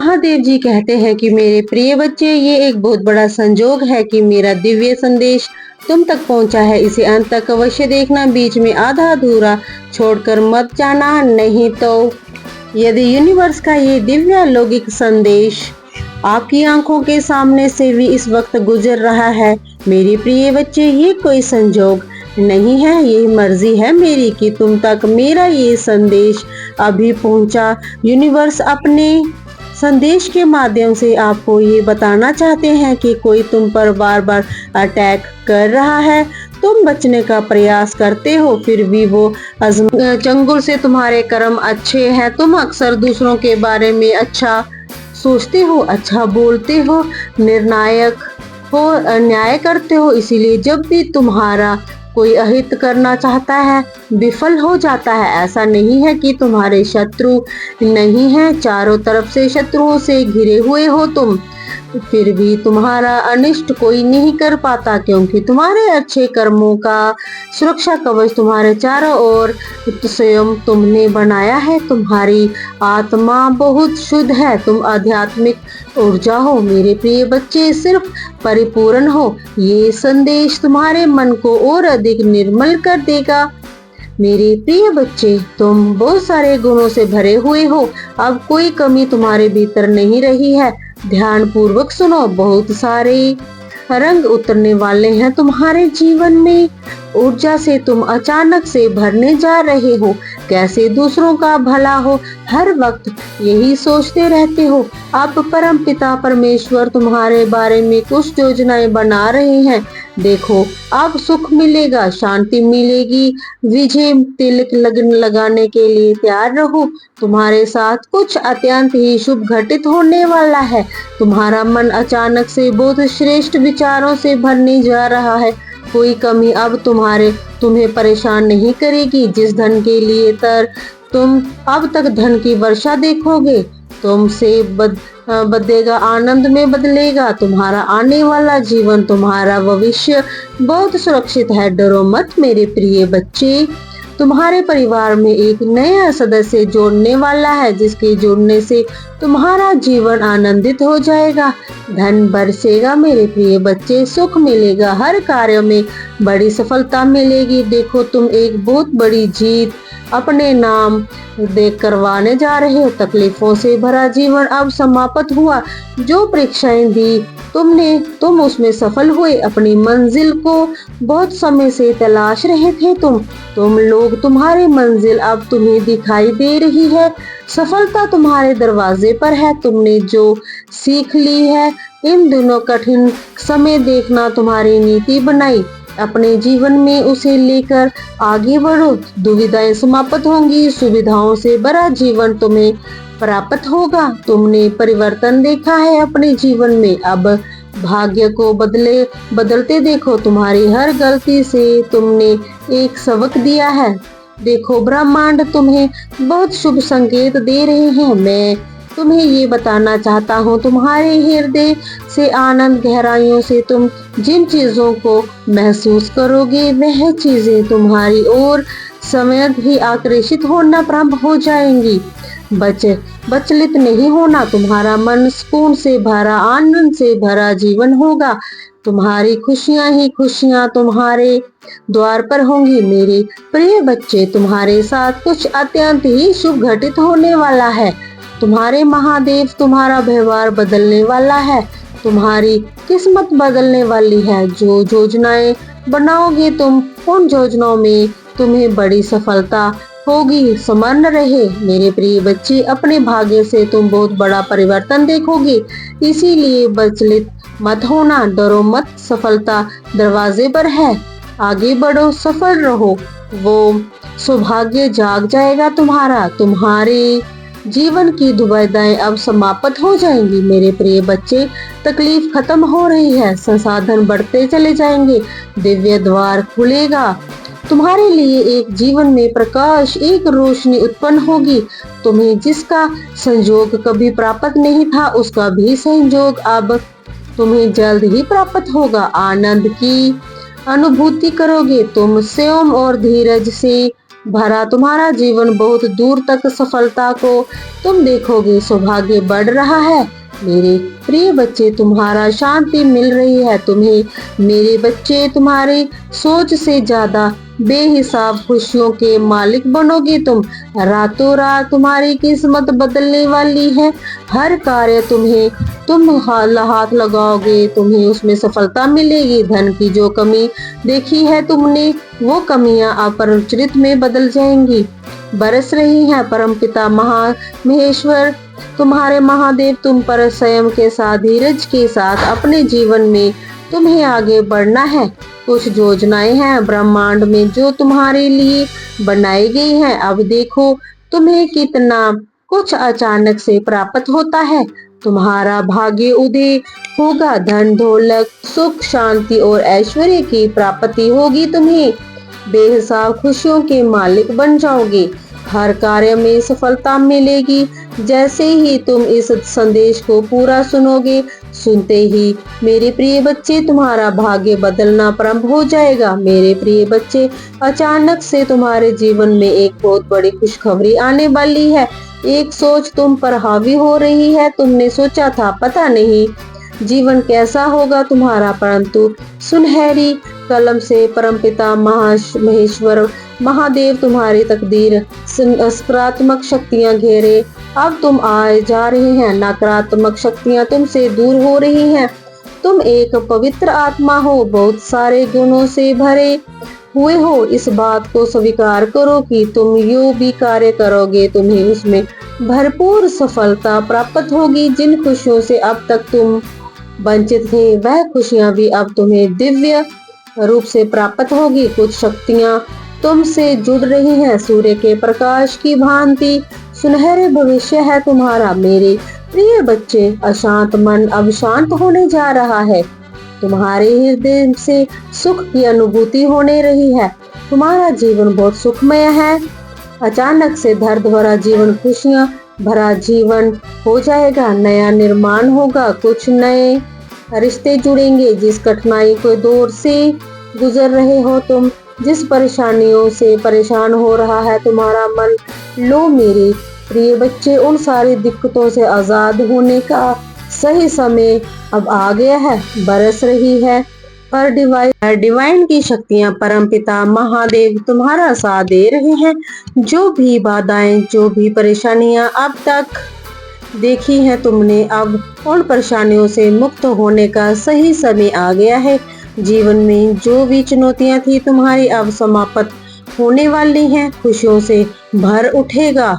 महादेव जी कहते हैं कि मेरे प्रिय बच्चे, ये एक बहुत बड़ा संजोग है कि मेरा दिव्य संदेश तुम तक पहुंचा है। इसे अंत तक अवश्य देखना, बीच में आधा अधूरा छोड़कर मत जाना, नहीं तो यदि यूनिवर्स का ये दिव्य अलौकिक संदेश आपकी आंखों के सामने से भी इस वक्त गुजर रहा है, मेरे प्रिय बच्चे, ये कोई संजोग नहीं है, ये मर्जी है मेरी कि तुम तक मेरा ये संदेश अभी पहुंचा। यूनिवर्स अपने संदेश के माध्यम से आपको ये बताना चाहते हैं कि कोई तुम पर बार बार अटैक कर रहा है। तुम बचने का प्रयास करते हो, फिर भी वो चंगुल से तुम्हारे कर्म अच्छे हैं। तुम अक्सर दूसरों के बारे में अच्छा सोचते हो, अच्छा बोलते हो, निर्णायक हो, अन्याय करते हो। इसीलिए जब भी तुम्हारा कोई अहित करना चाहता है, विफल हो जाता है। ऐसा नहीं है कि तुम्हारे शत्रु नहीं है, चारों तरफ से शत्रुओं से घिरे हुए हो तुम, फिर भी तुम्हारा अनिष्ट कोई नहीं कर पाता, क्योंकि तुम्हारे अच्छे कर्मों का सुरक्षा कवच तुम्हारे चारों ओर स्वयं तुमने बनाया है। तुम्हारी आत्मा बहुत शुद्ध है, तुम आध्यात्मिक ऊर्जा हो मेरे प्रिय बच्चे, सिर्फ परिपूर्ण हो। ये संदेश तुम्हारे मन को और अधिक निर्मल कर देगा। मेरे प्रिय बच्चे, तुम बहुत सारे गुणों से भरे हुए हो, अब कोई कमी तुम्हारे भीतर नहीं रही है। ध्यान पूर्वक सुनो, बहुत सारे रंग उतरने वाले हैं तुम्हारे जीवन में। ऊर्जा से तुम अचानक से भरने जा रहे हो। कैसे दूसरों का भला हो, हर वक्त यही सोचते रहते हो। अब परम पिता परमेश्वर तुम्हारे बारे में कुछ योजनाएं बना रहे हैं। देखो, अब सुख मिलेगा, शांति मिलेगी। विजय तिलक लगाने के लिए तैयार रहो। तुम्हारे साथ कुछ अत्यंत ही शुभ घटित होने वाला है। तुम्हारा मन अचानक से बहुत श्रेष्ठ विचारों से भरने जा रहा है। कोई कमी अब तुम्हें परेशान नहीं करेगी। जिस धन के लिए तुम अब तक धन की वर्षा देखोगे, तुमसे बदलेगा, आनंद में बदलेगा। तुम्हारा आने वाला जीवन, तुम्हारा भविष्य बहुत सुरक्षित है। डरो मत मेरे प्रिय बच्चे। तुम्हारे परिवार में एक नया सदस्य जोड़ने वाला है, जिसके जुड़ने से तुम्हारा जीवन आनंदित हो जाएगा। धन बरसेगा मेरे प्रिय बच्चे, सुख मिलेगा, हर कार्य में बड़ी सफलता मिलेगी। देखो, तुम एक बहुत बड़ी जीत अपने नाम देख करवाने जा रहे हो। तकलीफों से भरा जीवन अब समाप्त हुआ। जो परीक्षाएं दी तुम उसमें सफल हुए। अपनी मंजिल को बहुत समय से तलाश रहे थे तुम लोग। तुम्हारी मंजिल अब तुम्हें दिखाई दे रही है। सफलता तुम्हारे दरवाजे पर है। तुमने जो सीख ली है, इन दिनों कठिन समय देखना तुम्हारी नीति बनाई। अपने जीवन में उसे लेकर आगे बढ़ो। दुविधाएं समाप्त होंगी, सुविधाओं से भरा जीवन तुम्हें प्राप्त होगा। तुमने परिवर्तन देखा है अपने जीवन में, अब भाग्य को बदलते देखो। तुम्हारी हर गलती से तुमने एक सबक दिया है। देखो, ब्रह्मांड तुम्हें बहुत शुभ संकेत दे रहे हैं। मैं तुम्हें ये बताना चाहता हूँ, तुम्हारे हृदय से आनंद गहराइयों से तुम जिन चीजों को महसूस करोगे, वह चीजें तुम्हारी ओर समय ही आकर्षित होना प्रारंभ हो जाएंगी। विचलित नहीं होना। तुम्हारा मन सुकून से भरा, आनंद से भरा जीवन होगा। तुम्हारी खुशियां ही खुशियां तुम्हारे द्वार पर होंगी। मेरे प्रिय बच्चे, तुम्हारे साथ कुछ अत्यंत ही शुभ घटित होने वाला है। तुम्हारे महादेव तुम्हारा व्यवहार बदलने वाला है। तुम्हारी किस्मत बदलने वाली है। जो योजनाएं बनाओगे तुम, उन योजनाओं में तुम्हें बड़ी सफलता होगी। स्मरण रहे मेरे प्रिय बच्चे, अपने भाग्य से तुम बहुत बड़ा परिवर्तन देखोगे। इसीलिए विचलित मत होना, डरो मत। सफलता दरवाजे पर है, आगे बढ़ो, सफल रहो। वो सौभाग्य जाग जाएगा तुम्हारा। तुम्हारे जीवन की दुविधाएं अब समाप्त हो जाएंगी मेरे प्रिय बच्चे। तकलीफ खत्म हो रही है, संसाधन बढ़ते चले जाएंगे, दिव्य द्वार खुलेगा तुम्हारे लिए। एक जीवन में प्रकाश, एक रोशनी उत्पन्न होगी। तुम्हें जिसका संयोग कभी प्राप्त नहीं था, उसका भी संयोग अब तुम्हें जल्द ही प्राप्त होगा। आनंद की अनुभूति करोगे तुम। संयम और धीरज से भरा तुम्हारा जीवन बहुत दूर तक सफलता को तुम देखोगे। सौभाग्य बढ़ रहा है मेरे प्रिय बच्चे, तुम्हारा शांति मिल रही है तुम्हें। मेरे बच्चे, तुम्हारी सोच से ज्यादा बेहिसाब खुशियों के मालिक बनोगे तुम। रातों रात तुम्हारी किस्मत बदलने वाली है। हर कार्य तुम हाथ लगाओगे, तुम्हें उसमें सफलता मिलेगी। धन की जो कमी देखी है तुमने, वो कमियां अपरिचित में बदल जाएंगी। बरस रही है परमपिता महेश्वर तुम्हारे महादेव तुम पर संयम के साथ, धीरज के साथ अपने जीवन में तुम्हें आगे बढ़ना है। कुछ योजनाएं हैं ब्रह्मांड में जो तुम्हारे लिए बनाई गई हैं। अब देखो तुम्हें कितना कुछ अचानक से प्राप्त होता है। तुम्हारा भाग्य उदय होगा। धन दौलत सुख शांति और ऐश्वर्य की प्राप्ति होगी। तुम्हें बेहिसाब खुशियों के मालिक बन जाओगे। हर कार्य में सफलता मिलेगी। जैसे ही तुम इस संदेश को पूरा सुनोगे, सुनते ही मेरे प्रिय बच्चे तुम्हारा भाग्य बदलना प्रारंभ हो जाएगा। मेरे प्रिय बच्चे, अचानक से तुम्हारे जीवन में एक बहुत बड़ी खुशखबरी आने वाली है। एक सोच तुम पर हावी हो रही है। तुमने सोचा था पता नहीं जीवन कैसा होगा तुम्हारा, परंतु सुनहरी कलम से परमपिता महेश्वर महादेव तुम्हारी तकदीर सकारात्मक शक्तियां घेरे। अब तुम आए जा रहे हैं। नकारात्मक शक्तियां तुमसे दूर हो रही हैं। तुम एक पवित्र आत्मा हो, बहुत सारे गुणों से भरे हुए हो। इस बात को स्वीकार करो कि तुम जो भी कार्य करोगे तुम्हें उसमें भरपूर सफलता प्राप्त होगी। जिन खुशियों से अब तक तुम वंचित थे, वह खुशियां भी अब तुम्हें दिव्य रूप से प्राप्त होगी। कुछ शक्तियां तुमसे जुड़ रही हैं। सूर्य के प्रकाश की भांति सुनहरे भविष्य है तुम्हारा। मेरे प्रिय बच्चे, अशांत मन अब शांत होने जा रहा है। तुम्हारे हृदय से सुख की अनुभूति होने रही है। तुम्हारा जीवन बहुत सुखमय है। अचानक से दर्द भरा जीवन खुशियां भरा जीवन हो जाएगा। नया निर्माण होगा। कुछ नए रिश्ते जुड़ेंगे। जिस कठिनाई को दौर से गुजर रहे हो तुम, जिस परेशानियों से परेशान हो रहा है तुम्हारा मन, लो मेरे प्रिय बच्चे, उन सारी दिक्कतों से आजाद होने का सही समय अब आ गया है। बरस रही है पर डिवाइन की शक्तियां परमपिता महादेव तुम्हारा साथ दे रहे हैं। जो भी बाधाएं, जो भी परेशानियां अब तक देखी हैं तुमने, अब उन परेशानियों से मुक्त होने का सही समय आ गया है। जीवन में जो भी चुनौतियां थी तुम्हारी अब समाप्त होने वाली हैं। खुशियों से भर उठेगा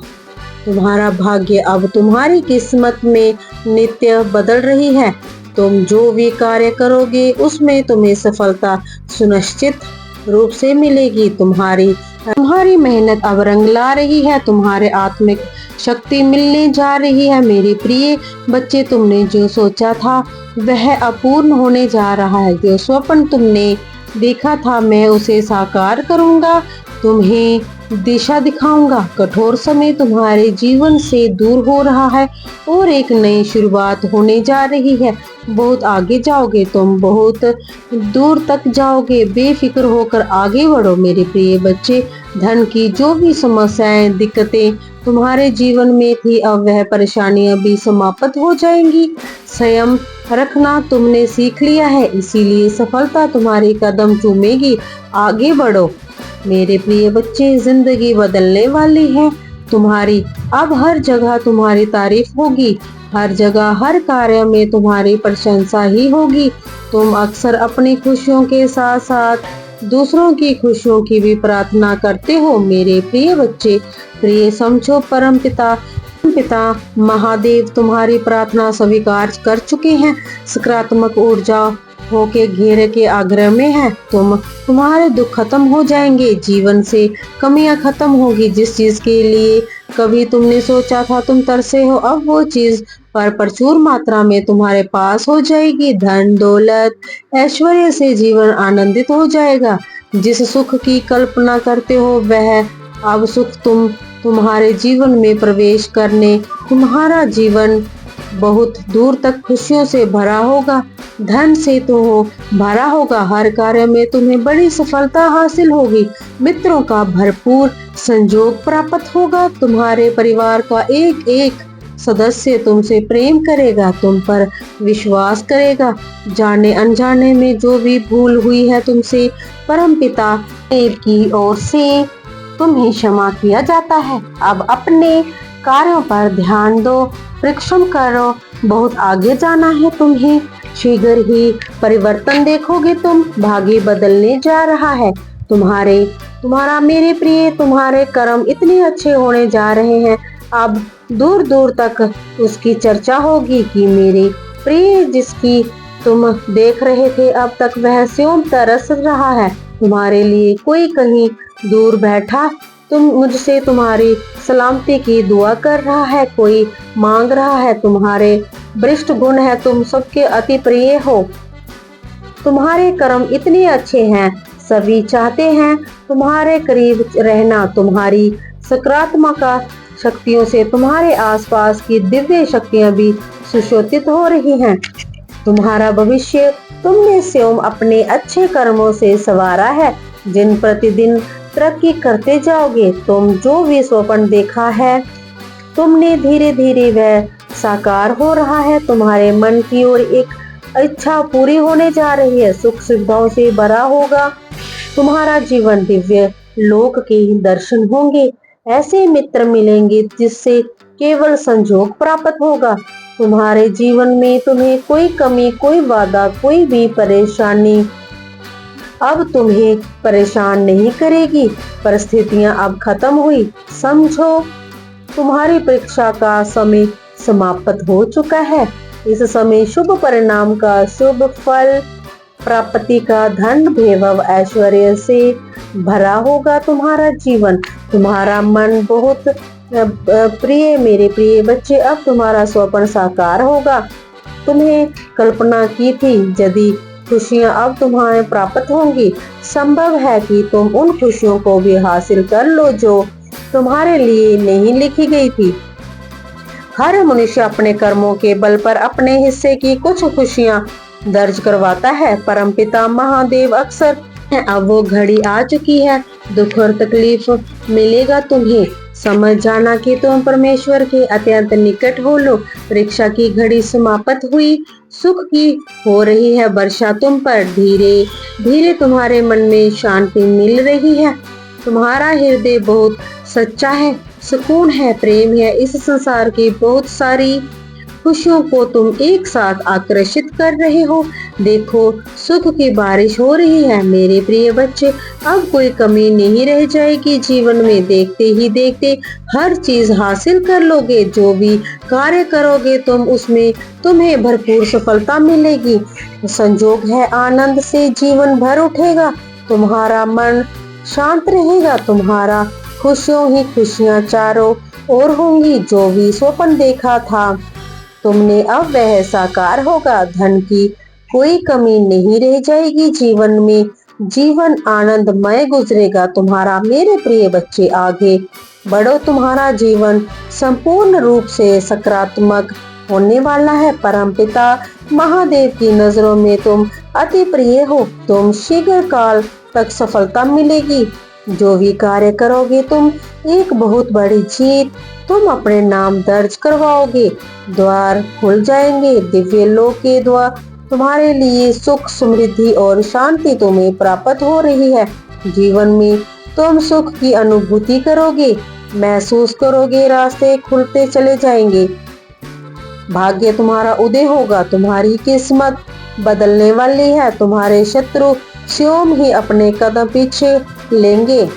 तुम्हारा भाग्य। अब तुम्हारी किस्मत में नित्य बदल रही है। तुम जो भी कार्य करोगे उसमें तुम्हें सफलता सुनिश्चित रूप से मिलेगी। तुम्हारी मेहनत अब रंग ला रही है। तुम्हारे आत्मिक शक्ति मिलने जा रही है। मेरे प्रिय बच्चे, तुमने जो सोचा था वह अपूर्ण होने जा रहा है। जो स्वप्न तुमने देखा था मैं उसे साकार करूंगा, तुम्हें दिशा दिखाऊंगा। कठोर समय तुम्हारे जीवन से दूर हो रहा है और एक नई शुरुआत होने जा रही है। बहुत आगे जाओगे तुम, बहुत दूर तक जाओगे। बेफिक्र होकर आगे बढ़ो मेरे प्रिय बच्चे। धन की जो भी समस्याएं, दिक्कतें तुम्हारे जीवन में थी, अब वह परेशानियां भी समाप्त हो जाएंगी। संयम रखना तुमने सीख लिया है, इसीलिए सफलता तुम्हारे कदम चूमेगी। आगे बढ़ो मेरे प्रिय बच्चे, जिंदगी बदलने वाली है तुम्हारी। अब हर जगह तुम्हारी तारीफ होगी। हर जगह, हर कार्य में तुम्हारी प्रशंसा ही होगी। तुम अक्सर अपनी खुशियों के साथ साथ दूसरों की खुशियों की भी प्रार्थना करते हो मेरे प्रिय बच्चे। प्रिय समझो, पिता महादेव तुम्हारी प्रार्थना स्वीकार कर चुके हैं। सकारात्मक ऊर्जा होके घेरे के आग्रह में है। तुम्हारे दुख खत्म हो जाएंगे। जीवन से कमियां खत्म होगी। जिस चीज के लिए कभी तुमने सोचा था तुम तरसे हो, अब वो चीज पर प्रचुर मात्रा में तुम्हारे पास हो जाएगी। धन दौलत ऐश्वर्य से जीवन आनंदित हो जाएगा। जिस सुख की कल्पना करते हो वह अब सुख तुम्हारे जीवन में प्रवेश करने, तुम्हारा जीवन बहुत दूर तक खुशियों से भरा होगा, धन से तो भरा होगा, हर कार्य में तुम्हें बड़ी सफलता हासिल होगी, मित्रों का भरपूर संयोग प्राप्त होगा, तुम्हारे परिवार का एक एक सदस्य तुमसे प्रेम करेगा, तुम पर विश्वास करेगा, जाने अनजाने में जो भी भूल हुई है तुमसे परमपिता देव की ओर से तुम्हें क्षमा किया जाता है। अब अपने कार्यों पर ध्यान दो, परिश्रम करो, बहुत आगे जाना है तुम्हें, शीघ्र ही परिवर्तन देखोगे तुम, भाग्य बदलने जा रहा है तुम्हारा मेरे प्रिय, तुम्हारे कर्म इतने अच्छे होने जा रहे हैं, अब दूर दूर तक उसकी चर्चा होगी कि मेरे प्रिय जिसकी तुम देख रहे थे अब तक वह स्वयं तरस रहा है तुम्हारे लिए, कोई कहीं दूर बैठा तुम मुझसे तुम्हारी सलामती की दुआ कर रहा है, कोई मांग रहा है, तुम्हारे वरिष्ठ गुण है, तुम सबके अति प्रिय हो, तुम्हारे कर्म इतने अच्छे हैं, सभी चाहते हैं तुम्हारे करीब रहना, तुम्हारी सकारात्मक शक्तियों से तुम्हारे आसपास की दिव्य शक्तियां भी सुशोभित हो रही हैं, तुम्हारा भविष्य तुमने स्वयं अपने अच्छे कर्मों से संवारा है, जिन प्रतिदिन तरक्की करते जाओगे, तुम जो भी स्वप्न देखा है तुमने धीरे धीरे वह साकार हो रहा है, तुम्हारे मन की ओर एक इच्छा पूरी होने जा रही है, सुख सुविधाओं से भरा होगा तुम्हारा जीवन, दिव्य लोक के दर्शन होंगे, ऐसे मित्र मिलेंगे जिससे केवल संजोग प्राप्त होगा, तुम्हारे जीवन में तुम्हें कोई कमी, कोई बाधा, कोई भी परेशानी अब तुम्हें परेशान नहीं करेगी, परिस्थितियां अब खत्म हुई, समझो तुम्हारी परीक्षा का समय समाप्त हो चुका है, इस समय शुभ परिणाम का, शुभ फल प्राप्ति का, धन वैभव ऐश्वर्य से भरा होगा तुम्हारा जीवन, तुम्हारा मन बहुत प्रिय मेरे प्रिय बच्चे, अब तुम्हारा स्वप्न साकार होगा, तुम्हें कल्पना की थी यदि खुशियां अब तुम्हारे प्राप्त होंगी, संभव है कि तुम उन खुशियों को भी हासिल कर लो जो तुम्हारे लिए नहीं लिखी गई थी। हर मनुष्य अपने कर्मों के बल पर अपने हिस्से की कुछ खुशियां दर्ज करवाता है, परमपिता महादेव अक्सर अब वो घड़ी आ चुकी है, दुख और तकलीफ मिलेगा तुम्हें, समझ जाना कि तुम परमेश्वर के अत्यंत निकट हो लो, परीक्षा की घड़ी समाप्त हुई, सुख की हो रही है वर्षा तुम पर, धीरे धीरे तुम्हारे मन में शांति मिल रही है, तुम्हारा हृदय बहुत सच्चा है, सुकून है, प्रेम है, इस संसार की बहुत सारी खुशियों को तुम एक साथ आकर्षित कर रहे हो, देखो सुख की बारिश हो रही है मेरे प्रिय बच्चे, अब कोई कमी नहीं रह जाएगी जीवन में, देखते ही देखते हर चीज हासिल कर लोगे, जो भी कार्य करोगे तुम उसमें तुम्हें भरपूर सफलता मिलेगी, संजोग है आनंद से जीवन भर उठेगा, तुम्हारा मन शांत रहेगा, तुम्हारा खुशियों ही खुशियां चारों ओर होंगी, जो भी स्वप्न देखा था तुमने अब वह साकार होगा, धन की कोई कमी नहीं रह जाएगी जीवन में, जीवन आनंदमय गुजरेगा तुम्हारा मेरे प्रिय बच्चे, आगे बढ़ो, तुम्हारा जीवन संपूर्ण रूप से सकारात्मक होने वाला है, परमपिता महादेव की नजरों में तुम अति प्रिय हो, तुम शीघ्र काल तक सफलता मिलेगी, जो भी कार्य करोगे तुम एक बहुत बड़ी जीत तुम अपने नाम दर्ज करवाओगे, द्वार खुल जाएंगे, दिव्य लोक के द्वार तुम्हारे लिए, सुख समृद्धि और शांति तुम्हें प्राप्त हो रही है, जीवन में तुम सुख की अनुभूति करोगे, महसूस करोगे, रास्ते खुलते चले जाएंगे, भाग्य तुम्हारा उदय होगा, तुम्हारी किस्मत बदलने वाली है, तुम्हारे शत्रु स्वयं ही अपने कदम पीछे लेंगे,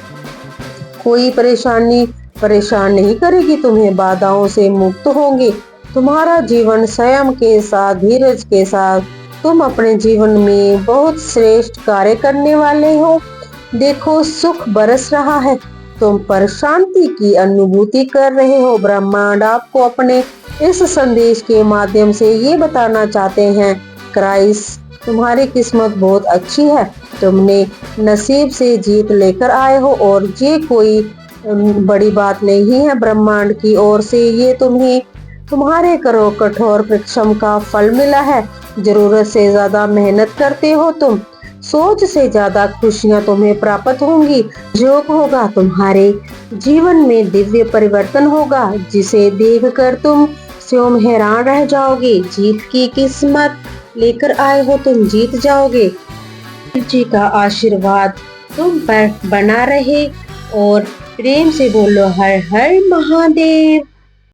कोई परेशान नहीं करेगी तुम्हें, बाधाओं से मुक्त होंगे, तुम्हारा जीवन स्वयं के साथ धीरज के साथ तुम अपने जीवन में बहुत श्रेष्ठ कार्य करने वाले हो, देखो सुख बरस रहा है, तुम पर शांति की अनुभूति कर रहे हो, ब्रह्मांड आपको अपने इस संदेश के माध्यम से ये बताना चाहते हैं, क्राइस्ट तुम्हारी किस्मत बहुत अच्छी है, तुमने नसीब से जीत लेकर आए हो और ये कोई बड़ी बात नहीं है, ब्रह्मांड की ओर से ये तुम्हें तुम्हारे कठोर परिश्रम का फल मिला है। जरूरत से ज्यादा मेहनत करते हो तुम, सोच से ज्यादा खुशियां तुम्हें प्राप्त होंगी। योग होगा तुम्हारे जीवन में, दिव्य परिवर्तन होगा जिसे देखकर तुम स्वयं हैरान रह जाओगे। जीत की किस्मत लेकर आए हो तुम, जीत जाओगे। जी का आशीर्वाद तुम पर बना रहे और प्रेम से बोलो हर हर महादेव।